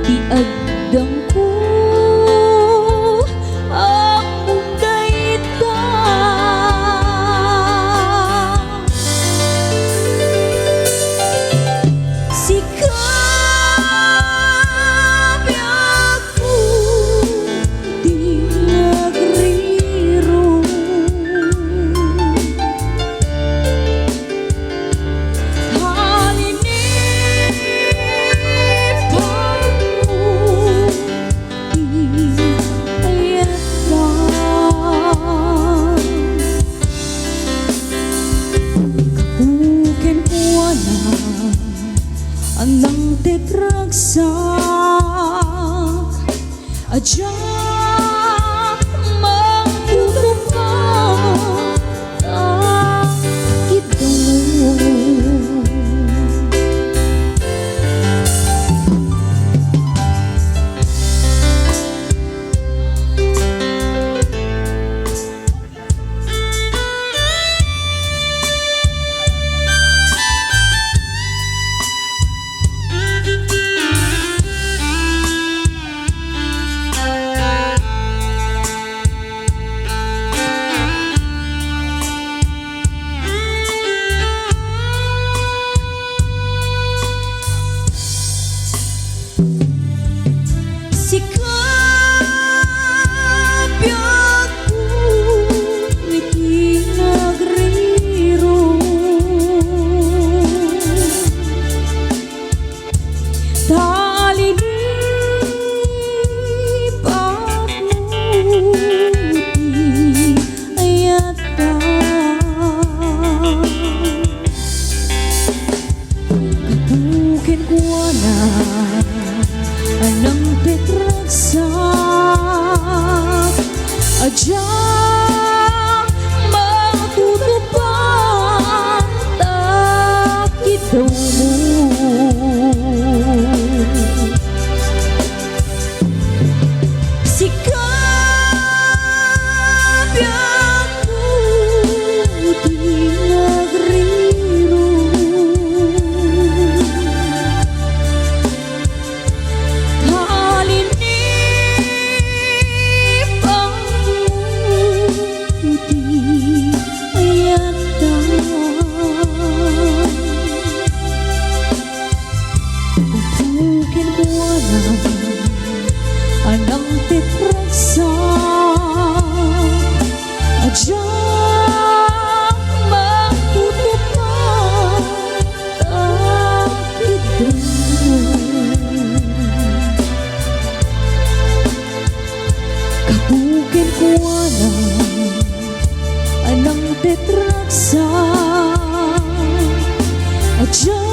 iagdang ko among daita. Sikap ako di nagriro, anang tetragsak ajak mangtutupan ang kitong. Sikap ako iti nagriro, talinip ako iti ayata. Katukin ko na anang tetragsak ajak matutupan takit daw mo. Sikap ako di nagriro, anang tetragsak ajak mangtutupan takit daw. Kabukin ko na anang tetragsak ajak